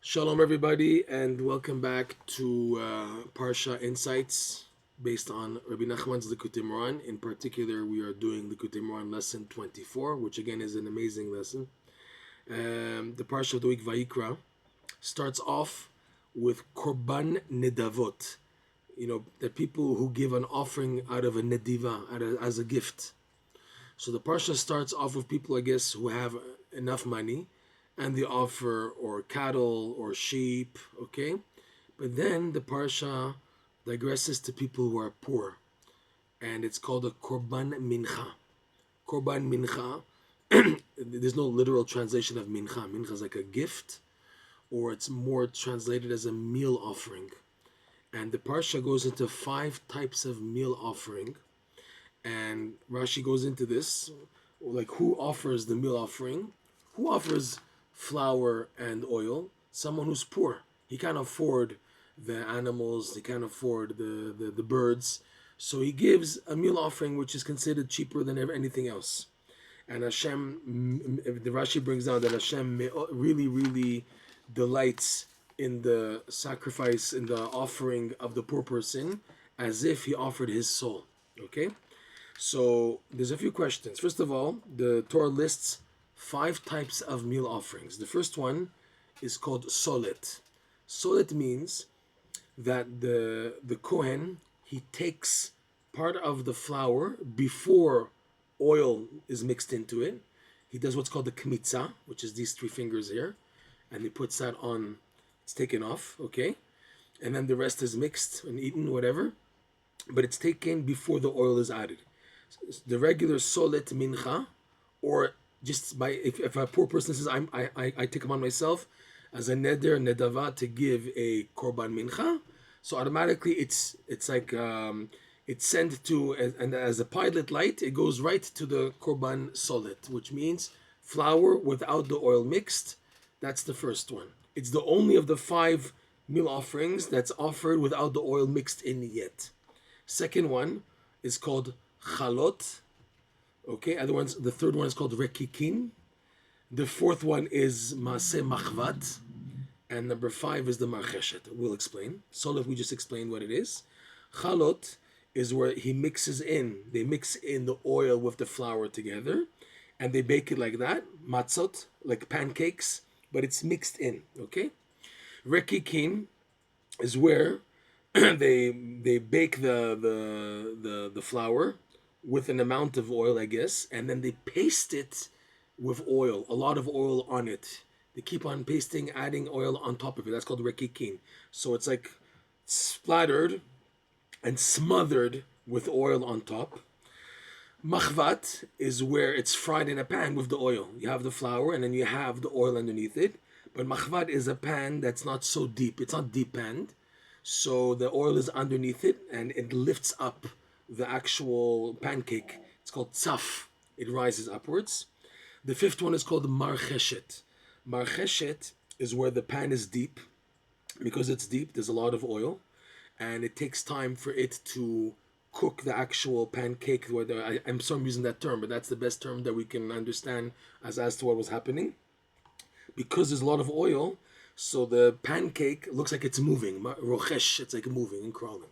Shalom, everybody, and welcome back to Parsha Insights based on Rebbe Nachman's Likutey Moharan. In particular, we are doing Likutey Moharan lesson 24, which again is an amazing lesson. The Parsha of the week Vayikra starts off with Korban Nedavot. You know, the people who give an offering out of a nediva, as a gift. So the Parsha starts off with people, I guess, who have enough money and they offer or cattle or sheep, okay? But then the Parsha digresses to people who are poor, and it's called a Korban Mincha. Korban Mincha, there's no literal translation of Mincha. Mincha is like a gift, or it's more translated as a meal offering. And the Parsha goes into 5 types of meal offering, and Rashi goes into this, like who offers the meal offering, who offers flour and oil. Someone who's poor, he can't afford the animals, he can't afford the birds, so he gives a meal offering which is considered cheaper than anything else. And Hashem, the Rashi brings down that Hashem really delights in the sacrifice, in the offering of the poor person, as if he offered his soul. Okay, so there's a few questions. First of all, the Torah lists 5 types of meal offerings. The first one is called solet. Solet means that the Kohen, he takes part of the flour before oil is mixed into it. He does what's called the kmitza, which is these 3 fingers here, and he puts that on, it's taken off, okay? And then the rest is mixed and eaten, whatever, but it's taken before the oil is added. The regular solet mincha, or just by if a poor person says I take upon myself as a neder nedava to give a korban mincha, so automatically it's like it's sent to, and as a pilot light it goes right to the korban solet, which means flour without the oil mixed. That's the first one. It's the only of the 5 meal offerings that's offered without the oil mixed in yet. Second one is called chalot. Okay, other ones. The third one is called rekikim. The fourth one is machvat, and number 5 is the marcheshet. We'll explain. Solet, we just explained what it is. Chalot is where he mixes in. They mix in the oil with the flour together, and they bake it like that, matzot, like pancakes, but it's mixed in. Okay. Rekikim is where they bake the flour with an amount of oil, I guess, and then they paste it with oil, a lot of oil on it. They keep on pasting, adding oil on top of it. That's called rekikim. So it's like splattered and smothered with oil on top. Machvat is where it's fried in a pan with the oil. You have the flour and then you have the oil underneath it. But machvat is a pan that's not so deep. It's not deep panned. So the oil is underneath it and it lifts up the actual pancake. It's called tzaf. It rises upwards. The 5th one is called marcheshet. Marcheshet is where the pan is deep. Because it's deep, there's a lot of oil, and it takes time for it to cook the actual pancake. I'm sorry I'm using that term, but that's the best term that we can understand as to what was happening. Because there's a lot of oil, so the pancake looks like it's moving. Rochesh, it's like moving and crawling.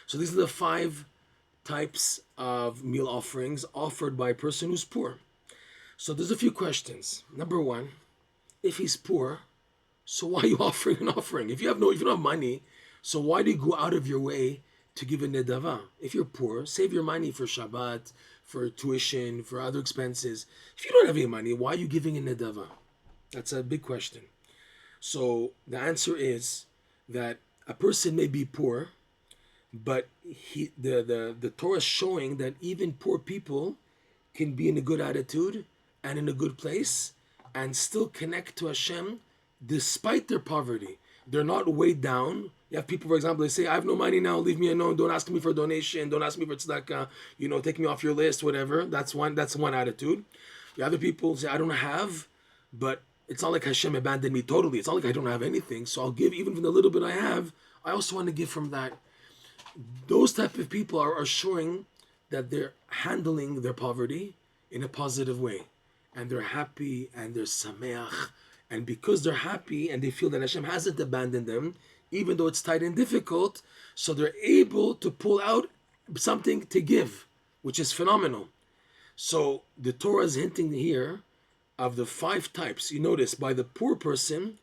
So these are the 5 types of meal offerings offered by a person who's poor. So there's a few questions. Number 1, if he's poor, so why are you offering an offering? If you don't have money, so why do you go out of your way to give a nedava? If you're poor, save your money for Shabbat, for tuition, for other expenses. If you don't have any money, why are you giving a nedava? That's a big question. So the answer is that a person may be poor, but the Torah is showing that even poor people can be in a good attitude and in a good place and still connect to Hashem despite their poverty. They're not weighed down. You have people, for example, they say, I have no money now, leave me alone, don't ask me for a donation, don't ask me for tzedakah, take me off your list, whatever. That's one attitude. The other people say, I don't have, but it's not like Hashem abandoned me totally. It's not like I don't have anything, so I'll give even from the little bit I have. I also want to give from that. Those type of people are showing that they're handling their poverty in a positive way, and they're happy and they're sameach And because they're happy and they feel that Hashem hasn't abandoned them, even though it's tight and difficult, so they're able to pull out something to give, which is phenomenal. So the Torah is hinting here of the 5 types. You notice by the poor person,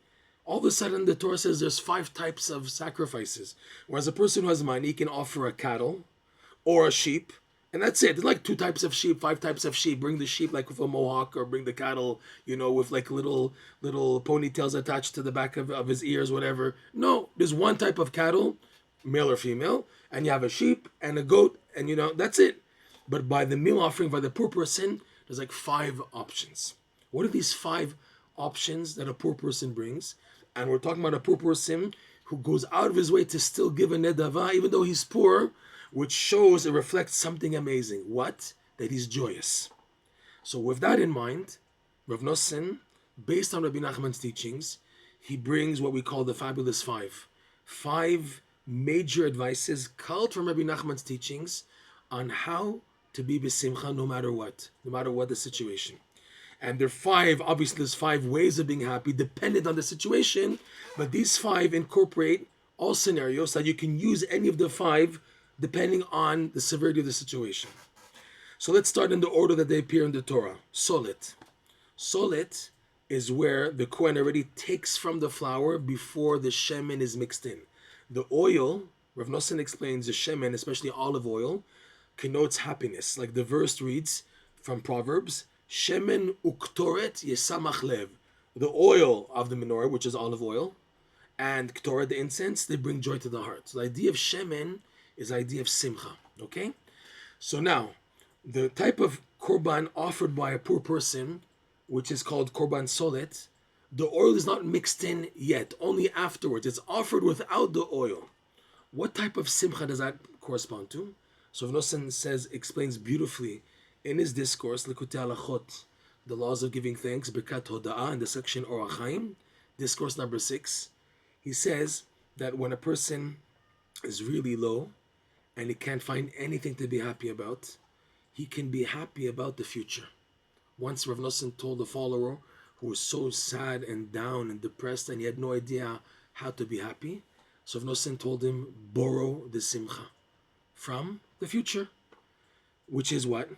all of a sudden the Torah says there's 5 types of sacrifices. Whereas a person who has money can offer a cattle or a sheep, and that's it. There's like 2 types of sheep, 5 types of sheep. Bring the sheep like with a mohawk, or bring the cattle, with like little ponytails attached to the back of his ears, whatever. No, there's 1 type of cattle, male or female, and you have a sheep and a goat, and that's it. But by the meal offering, by the poor person, there's like 5 options. What are these 5 options that a poor person brings? And we're talking about a poor person who goes out of his way to still give a nedava, even though he's poor, which shows it reflects something amazing. What? That he's joyous. So with that in mind, Rav Nosson, based on Rebbe Nachman's teachings, he brings what we call the fabulous 5. 5 major advices culled from Rebbe Nachman's teachings on how to be besimcha no matter what the situation. And there are 5, obviously there's 5 ways of being happy dependent on the situation, but these 5 incorporate all scenarios so that you can use any of the 5 depending on the severity of the situation. So let's start in the order that they appear in the Torah. Solet. Solet is where the Kohen already takes from the flour before the shemen is mixed in. The oil, Rav Nosson explains, the shemen, especially olive oil, connotes happiness. Like the verse reads from Proverbs, shemen uktoret yesamach lev. The oil of the menorah, which is olive oil, and ktoret, the incense, they bring joy to the heart. So the idea of shemen is the idea of simcha. Okay? So now, the type of korban offered by a poor person, which is called korban solet, the oil is not mixed in yet, only afterwards. It's offered without the oil. What type of simcha does that correspond to? So Rav Nosson explains beautifully in his discourse, Likutey Moharan, the laws of giving thanks, Birkat Hoda'ah, in the section Orach Chaim, discourse number 6. He says that when a person is really low and he can't find anything to be happy about, he can be happy about the future. Once Rav Nosson told a follower who was so sad and down and depressed and he had no idea how to be happy, so Rav Nosson told him, borrow the simcha from the future. Which is what?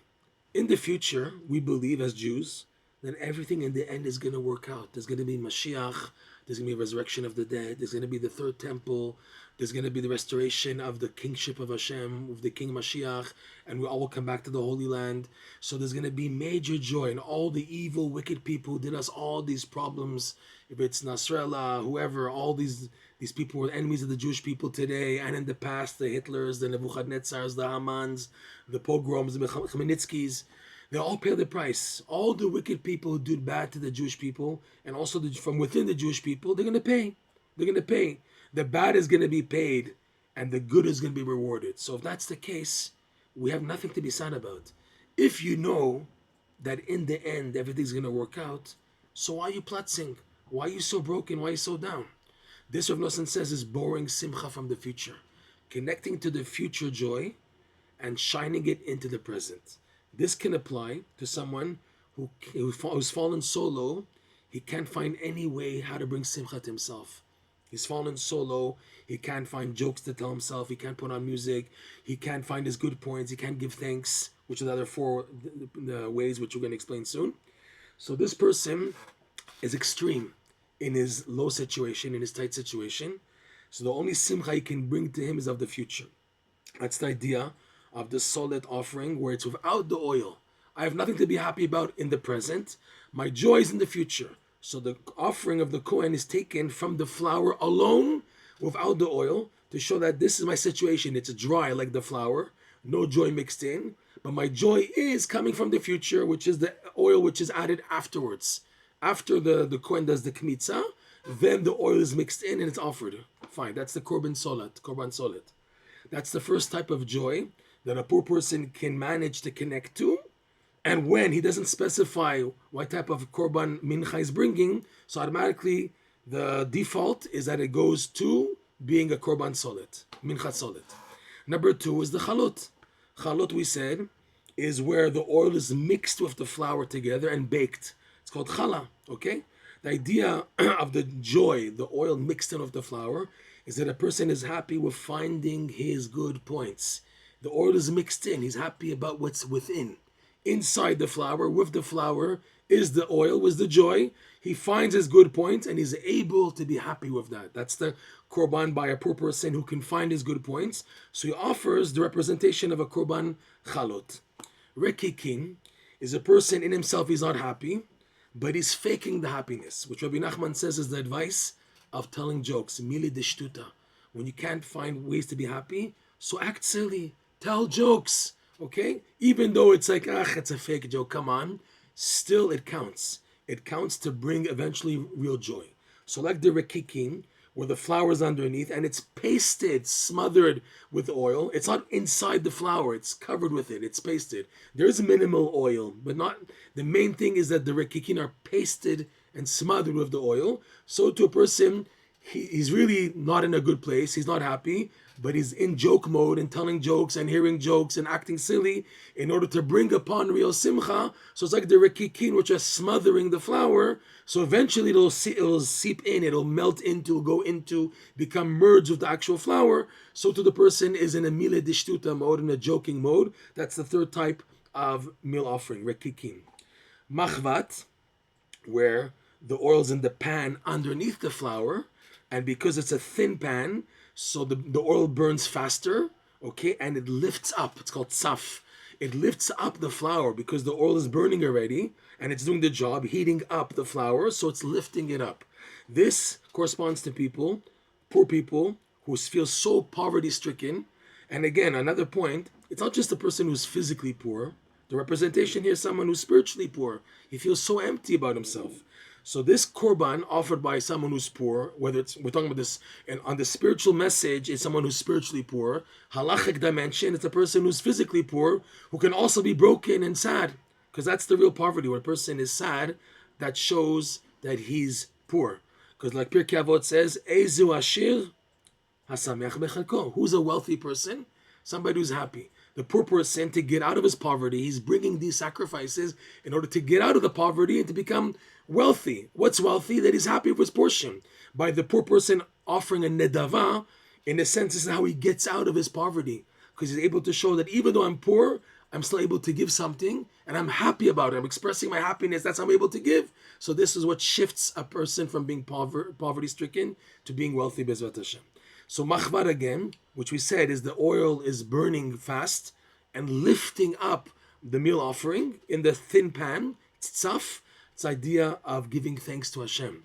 In the future, we believe as Jews that everything in the end is going to work out. There's going to be Mashiach, there's going to be a resurrection of the dead, there's going to be the 3rd temple, there's going to be the restoration of the kingship of Hashem, of the King Mashiach, and we all will come back to the Holy Land. So there's going to be major joy, and all the evil, wicked people who did us all these problems, if it's Nasrallah, whoever, all these people were enemies of the Jewish people today, and in the past, the Hitlers, the Nebuchadnezzars, the Hamans, the pogroms, the Khmelnytskys, they all pay the price. All the wicked people who did bad to the Jewish people, and also from within the Jewish people, they're going to pay. They're going to pay. The bad is going to be paid, and the good is going to be rewarded. So if that's the case, we have nothing to be sad about. If you know that in the end, everything's going to work out, so why are you platzing? Why are you so broken? Why are you so down? This, Rav Nosson says, is borrowing simcha from the future, connecting to the future joy and shining it into the present. This can apply to someone who's fallen so low, he can't find any way how to bring simcha to himself. He's fallen so low, he can't find jokes to tell himself, he can't put on music, he can't find his good points, he can't give thanks, which are the other 4 ways which we're going to explain soon. So this person is extreme in his low situation, in his tight situation. So the only simcha he can bring to him is of the future. That's the idea of the solet offering, where it's without the oil. I have nothing to be happy about in the present. My joy is in the future. So the offering of the Kohen is taken from the flour alone, without the oil, to show that this is my situation. It's dry like the flour, no joy mixed in, but my joy is coming from the future, which is the oil which is added afterwards. After the Kohen does the kmitza, then the oil is mixed in and it's offered. Fine, that's the korban solet. That's the first type of joy that a poor person can manage to connect to. And when he doesn't specify what type of korban mincha he's bringing, so automatically the default is that it goes to being a korban solet, mincha solet. Number 2 is the chalot. Chalot, we said, is where the oil is mixed with the flour together and baked. It's called challah, okay? The idea of the joy, the oil mixed in with the flour, is that a person is happy with finding his good points. The oil is mixed in. He's happy about what's within. Inside the flour, with the flour, is the oil, was the joy. He finds his good points and he's able to be happy with that. That's the korban by a poor person who can find his good points. So he offers the representation of a korban chalot. Rekikim is a person in himself, he's not happy, but he's faking the happiness, which Rebbe Nachman says is the advice of telling jokes. Mili deshtuta. When you can't find ways to be happy, so act silly. Tell jokes, okay? Even though it's like, it's a fake joke, come on. Still, it counts. It counts to bring eventually real joy. So like the rekikim, where the flour is underneath and it's pasted, smothered with oil. It's not inside the flour, it's covered with it, it's pasted. There's minimal oil, but not, the main thing is that the rekikim are pasted and smothered with the oil. So to a person, he's really not in a good place, he's not happy, but he's in joke mode and telling jokes and hearing jokes and acting silly in order to bring upon real simcha. So it's like the rekikim, which are smothering the flour. So eventually it'll seep in, it'll melt into, go into, become merged with the actual flour. So to the person is in a mile dishtuta mode, in a joking mode. That's the third type of meal offering, rekikim. Machvat, where the oil's in the pan underneath the flour, and because it's a thin pan, so the oil burns faster, okay, and it lifts up. It's called tzaf. It lifts up the flour because the oil is burning already, and it's doing the job, heating up the flour, so it's lifting it up. This corresponds to people, poor people, who feel so poverty-stricken. And again, another point, it's not just a person who's physically poor. The representation here is someone who's spiritually poor. He feels so empty about himself. So this korban offered by someone who's poor, whether it's, we're talking about this, and on the spiritual message, is someone who's spiritually poor. Halachic dimension, it's a person who's physically poor, who can also be broken and sad. Because that's the real poverty. When a person is sad, that shows that he's poor. Because like Pirkei Avot says, Ezu ashir hasameach bechalko. Who's a wealthy person? Somebody who's happy. The poor person, to get out of his poverty, he's bringing these sacrifices in order to get out of the poverty and to become wealthy. What's wealthy? That he's happy with his portion. By the poor person offering a nedava, in a sense, this is how he gets out of his poverty. Because he's able to show that even though I'm poor, I'm still able to give something, and I'm happy about it. I'm expressing my happiness. That's how I'm able to give. So this is what shifts a person from being poverty-stricken to being wealthy, Bezrat Hashem. So machvat again, which we said is the oil is burning fast and lifting up the meal offering in the thin pan. It's tzaf. It's the idea of giving thanks to Hashem.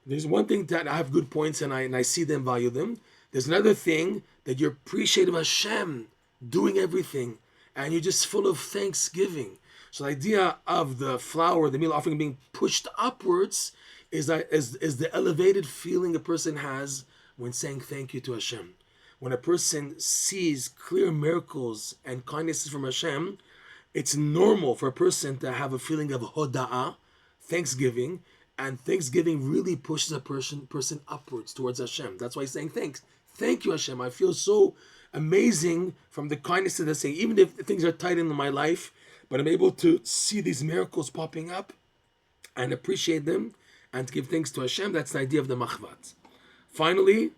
There's one thing that I have good points and I see them, value them. There's another thing that you're appreciative of Hashem doing everything and you're just full of thanksgiving. So the idea of the flour, the meal offering being pushed upwards is the elevated feeling a person has when saying thank you to Hashem. When a person sees clear miracles and kindnesses from Hashem, it's normal for a person to have a feeling of hoda'ah, thanksgiving, and thanksgiving really pushes a person upwards towards Hashem. That's why he's saying thanks. Thank you, Hashem. I feel so amazing from the kindness that they're saying. Even if things are tight in my life, but I'm able to see these miracles popping up and appreciate them and to give thanks to Hashem. That's the idea of the machvat. Finally,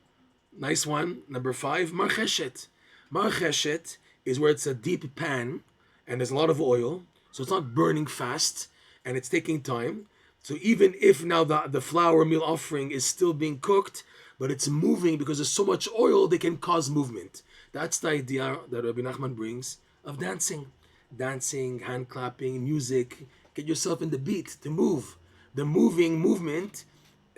nice one, number 5, marcheshet. Marcheshet is where it's a deep pan and there's a lot of oil, so it's not burning fast and it's taking time. So even if now the flour meal offering is still being cooked, but it's moving because there's so much oil, they can cause movement. That's the idea that Rebbe Nachman brings of dancing. Dancing, hand clapping, music. Get yourself in the beat to move. The movement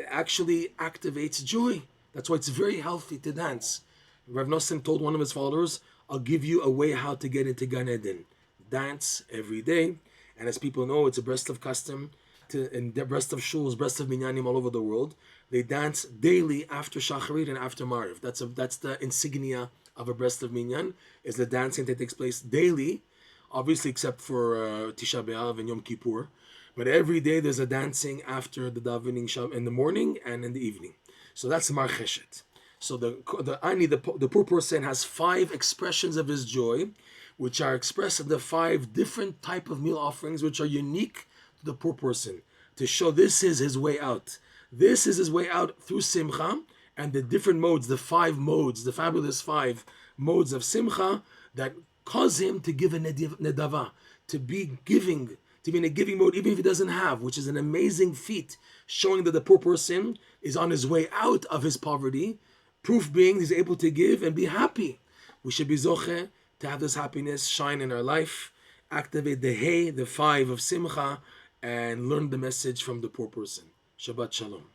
actually activates joy. That's why it's very healthy to dance. Rav Nosson told one of his followers, I'll give you a way how to get into Gan Eden. Dance every day. And as people know, it's a Breslov custom in the Breslov shuls, Breslov minyanim all over the world. They dance daily after Shacharit and after Mariv. That's the insignia of a Breslov minyan, is the dancing that takes place daily, obviously except for Tisha B'Av and Yom Kippur. But every day there's a dancing after the davening in the morning and in the evening. So that's marcheshet. So the poor person has 5 expressions of his joy, which are expressed in the 5 different type of meal offerings, which are unique to the poor person, to show this is his way out. This is his way out through simcha, and the different modes, the 5 modes, the fabulous 5 modes of simcha that cause him to give a nedava, to be giving, to be in a giving mode even if he doesn't have, which is an amazing feat, showing that the poor person is on his way out of his poverty, proof being he's able to give and be happy. We should be zoche to have this happiness shine in our life, activate the 5 of simcha, and learn the message from the poor person. Shabbat Shalom.